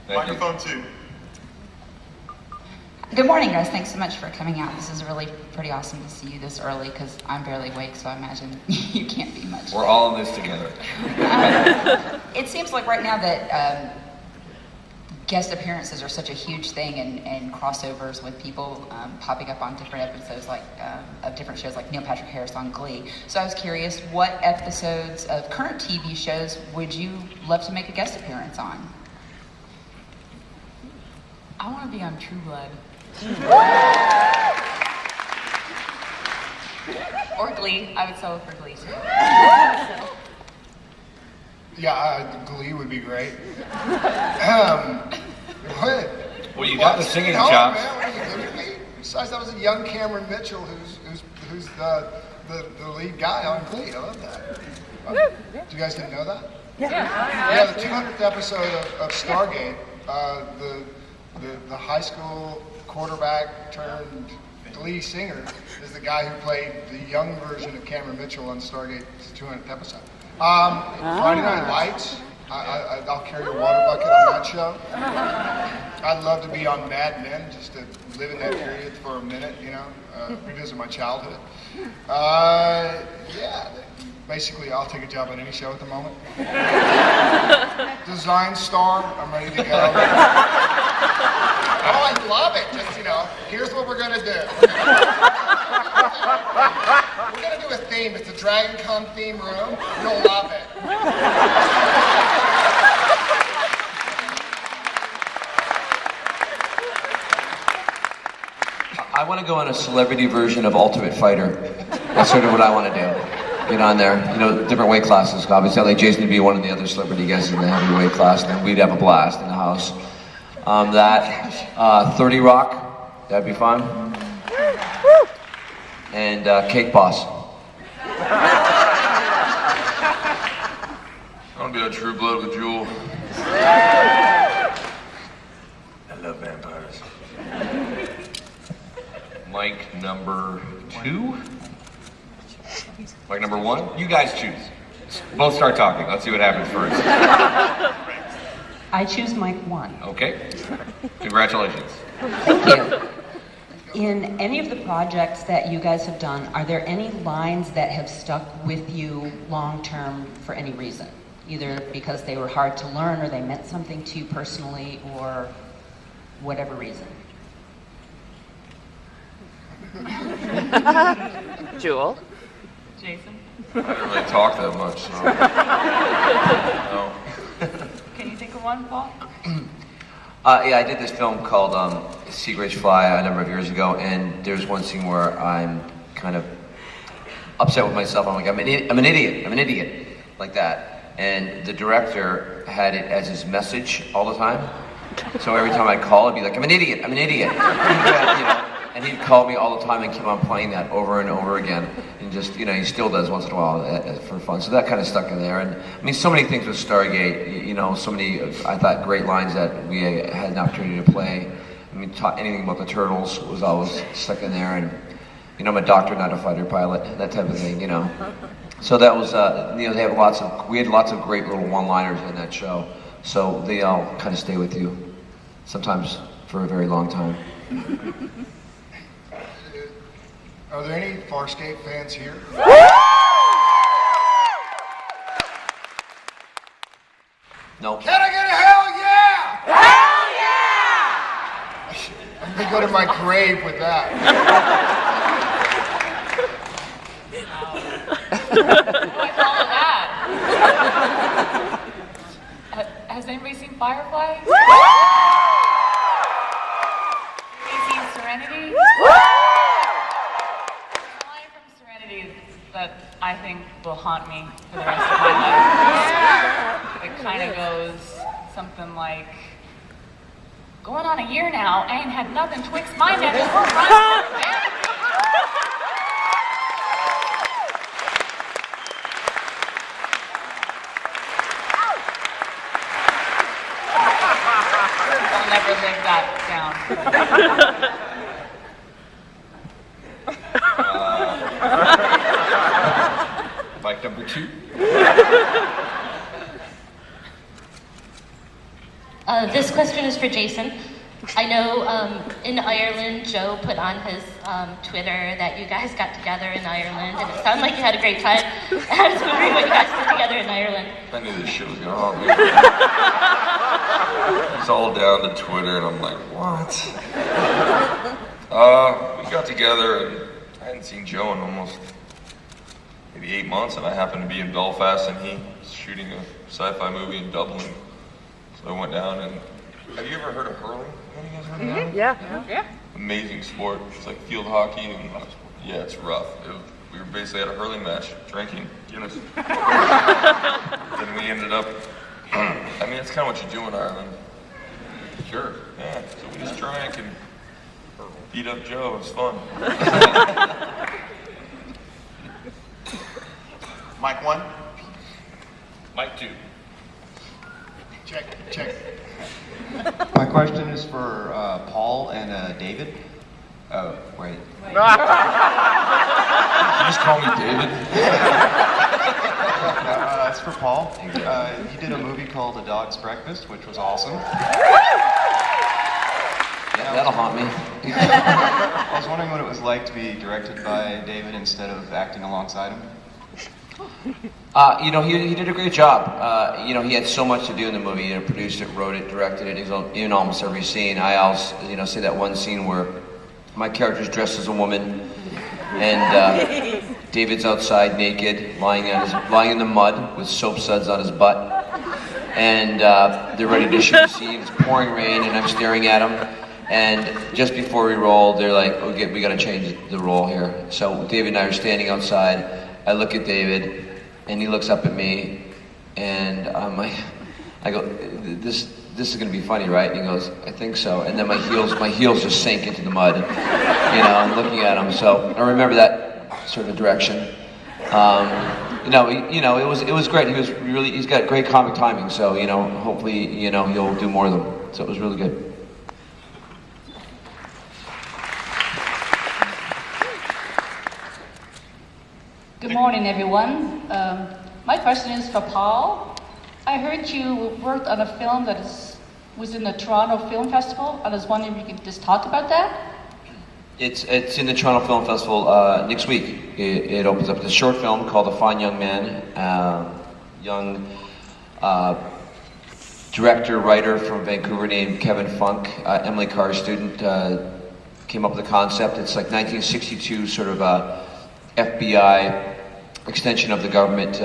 Microphone 2. Good morning, guys. Thanks so much for coming out. This is really pretty awesome to see you this early because I'm barely awake, so I imagine you can't be much. We're all in this together. It seems like right now that guest appearances are such a huge thing, and crossovers with people popping up on different episodes of different shows, like Neil Patrick Harris on Glee. So I was curious, what episodes of current TV shows would you love to make a guest appearance on? I want to be on True Blood. Or Glee. I would settle for Glee too. Yeah, Glee would be great. What? Well, you got the singing chops. Man, what are you looking at me? Besides, that was a young Cameron Mitchell who's the lead guy on Glee. I love that. You guys didn't know that? Yeah, the 200th episode of Stargate, the high school quarterback turned Glee singer is the guy who played the young version of Cameron Mitchell on Stargate's 200th episode. Friday Night Lights, I'll carry a water bucket on that show. I'd love to be on Mad Men, just to live in that period for a minute, revisit my childhood. Yeah, basically I'll take a job on any show at the moment. Design star, I'm ready to go. Oh, I love it. Just, here's what we're going to do. We're going to do a theme. It's a Dragon Con theme room. You'll love it. I want to go on a celebrity version of Ultimate Fighter. That's sort of what I want to do. Get on there. Different weight classes. Obviously, I'd like Jason to be one of the other celebrity guests in the heavyweight class, and then we'd have a blast in the house. 30 Rock, that'd be fun. And Cake Boss. I want to be on True Blood with Jewel. I love vampires. Mic number 2? Mic number 1? You guys choose. Both start talking. Let's see what happens first. I choose mic 1. Okay. Congratulations. Thank you. In any of the projects that you guys have done, are there any lines that have stuck with you long term for any reason? Either because they were hard to learn, or they meant something to you personally, or whatever reason? Jewel? Jason? I don't really talk that much, so. No. Can you think of one, Paul? Yeah, I did this film called Sea Grace Fly a number of years ago, and there's one scene where I'm kind of upset with myself. I'm like, I'm an idiot, like that. And the director had it as his message all the time. So every time I'd call, it'd be like, I'm an idiot. And he'd call me all the time and keep on playing that over and over again. And just, he still does once in a while for fun. So that kind of stuck in there. And so many things with Stargate, so many, I thought, great lines that we had an opportunity to play. Anything about the turtles was always stuck in there. And, I'm a doctor, not a fighter pilot, that type of thing, So that was, we had lots of great little one-liners in that show. So they all kind of stay with you, sometimes for a very long time. Are there any Farscape fans here? No. Can I get a hell yeah? Hell yeah! I'm gonna go to my grave with that. I follow that. Has anybody seen Firefly? Anybody seen Serenity? That I think will haunt me for the rest of my life. It kind of goes something like, going on a year now, I ain't had nothing twixt my neck. I'll never live that down. Mic number 2. This question is for Jason. I know in Ireland, Joe put on his Twitter that you guys got together in Ireland, and it sounded like you had a great time. I was wondering what you guys did together in Ireland. I knew this shit was going on. It's all down to Twitter, and I'm like, what? We got together, and I hadn't seen Joe in almost maybe 8 months, and I happened to be in Belfast, and he was shooting a sci-fi movie in Dublin. So I went down, and have you ever heard of hurling? Have you guys heard of that? Yeah. Amazing sport. It's like field hockey, and yeah, it's rough. We were basically at a hurling match, drinking Guinness. Then we ended up, I mean, it's kind of what you do in Ireland. Sure. Yeah, so we just drank and beat up Joe. It was fun. Mic 1. Mic 2. Check. My question is for Paul and David. Oh, wait. You just call me David? It's for Paul. He did a movie called A Dog's Breakfast, which was awesome. Yeah, that'll haunt me. I was wondering what it was like to be directed by David instead of acting alongside him. He did a great job. He had so much to do in the movie. Produced it, wrote it, directed it. He's in almost every scene. I also, say that one scene where my character's dressed as a woman, and David's outside naked, lying in the mud with soap suds on his butt, and they're ready to shoot a scene. It's pouring rain, and I'm staring at him. And just before we roll, they're like, "Okay, we got to change the role here." So David and I are standing outside. I look at David, and he looks up at me, and I go, "This is gonna be funny, right?" And he goes, "I think so." And then my heels just sank into the mud. I'm looking at him. So I remember that sort of direction. It was great. He's got great comic timing. So hopefully, he'll do more of them. So it was really good. Good morning, everyone. My question is for Paul. I heard you worked on a film that was in the Toronto Film Festival. I was wondering if you could just talk about that. It's in the Toronto Film Festival next week. It opens up. It's a short film called A Fine Young Man. Young director, writer from Vancouver named Kevin Funk, Emily Carr's student, came up with the concept. It's like 1962 sort of FBI extension of the government.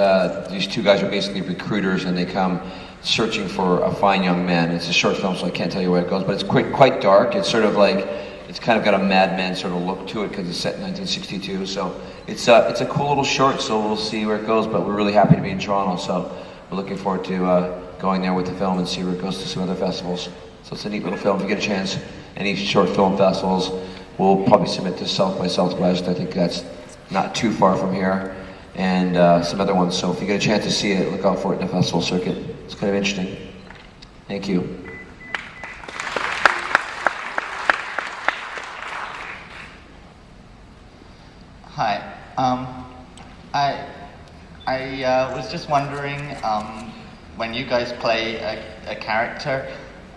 These two guys are basically recruiters, and they come searching for a fine young man. It's a short film, so I can't tell you where it goes, but it's quite dark. It's sort of like, it's kind of got a Mad Men sort of look to it because it's set in 1962. So it's a cool little short, so we'll see where it goes, but we're really happy to be in Toronto, so we're looking forward to going there with the film and see where it goes to some other festivals. So it's a neat little film. If you get a chance, any short film festivals, we'll probably submit to South by Southwest. I think that's not too far from here, and some other ones. So if you get a chance to see it, look out for it in the festival circuit. It's kind of interesting. Thank you. Hi. I was just wondering, when you guys play a character,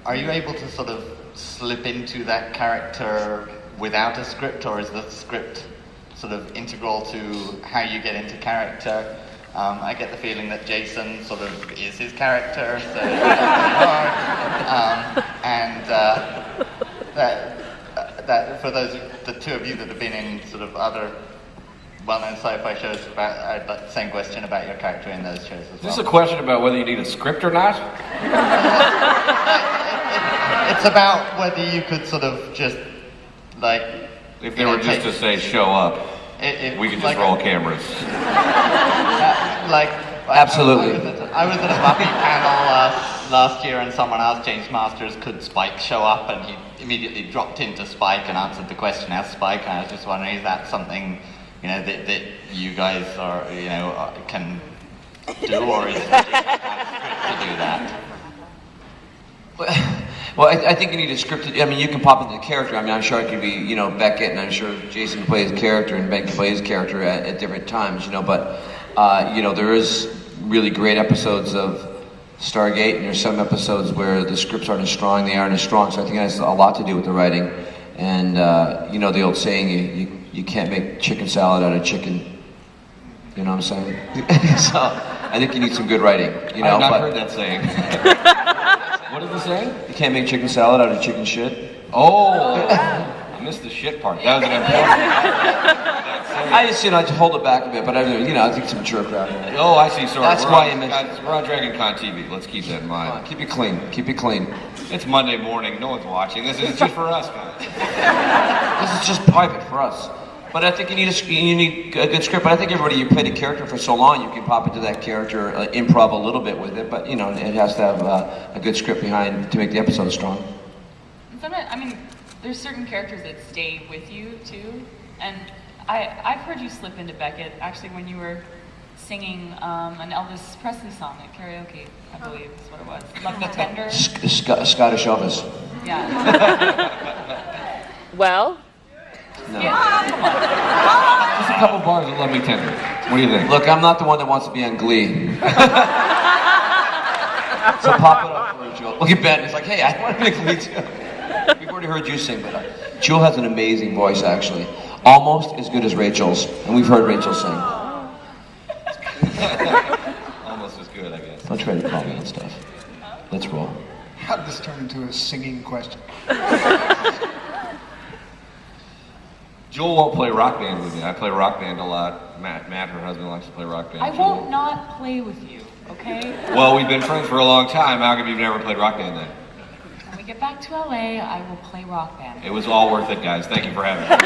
are you able to sort of slip into that character without a script, or is the script sort of integral to how you get into character? I get the feeling that Jason sort of is his character, so it's hard. That for the two of you that have been in sort of other well-known sci-fi shows, I'd like the same question about your character in those shows as well. Is this a question about whether you need a script or not? It's about whether you could sort of just like. If they were just to say, show up, we could just roll cameras. Absolutely. I was at a Buffy panel last year, and someone asked James Masters, could Spike show up? And he immediately dropped into Spike and answered the question as Spike. And I was just wondering, is that something, that you guys are, can do, or is it a script to do that? Well, I think you need a scripted. You can pop into the character. I'm sure it could be, Beckett, and I'm sure Jason can play his character, and Ben can play his character at different times, But there is really great episodes of Stargate, and there's some episodes where the scripts aren't as strong, they aren't as strong, so I think it has a lot to do with the writing. And you know the old saying, you can't make chicken salad out of chicken. You know what I'm saying? So I think you need some good writing. You know, I have not heard that saying. What is the saying? You can't make chicken salad out of chicken shit. Oh, I missed the shit part. That was an important. I just, I just hold it back a bit, but I think it's a mature crowd. Oh, I see. Sorry. That's why you mentioned. We're on Dragon Con TV. Let's keep that in mind. Come on, keep it clean. Keep it clean. It's Monday morning. No one's watching. This is just for us, guys. This is just private for us. But I think you need a good script. But I think you played a character for so long, you can pop into that character, improv a little bit with it. But it has to have a good script behind to make the episode strong. Sometimes, there's certain characters that stay with you too, and I've heard you slip into Beckett actually when you were singing an Elvis Presley song at karaoke, I believe is what it was. Love Me Tender. Scottish Elvis. Yeah. Well. No. Yeah. Come on. Just a couple bars of Love Me Tender. What do you think? Look, I'm not the one that wants to be on Glee. So pop it up for Jewel. Look at Ben. He's like, hey, I want to be Glee too. We've already heard you sing, but Jewel has an amazing voice, actually. Almost as good as Rachel's, and we've heard Rachel sing. Almost as good, I guess. Don't try to call me and stuff. Let's roll. How did this turn into a singing question? Jewel won't play Rock Band with me. I play Rock Band a lot. Matt, her husband, likes to play Rock Band. I won't not play with you, okay? Well, we've been friends for a long time. How come you've never played Rock Band then? When we get back to LA, I will play Rock Band. It was all worth it, guys. Thank you for having me.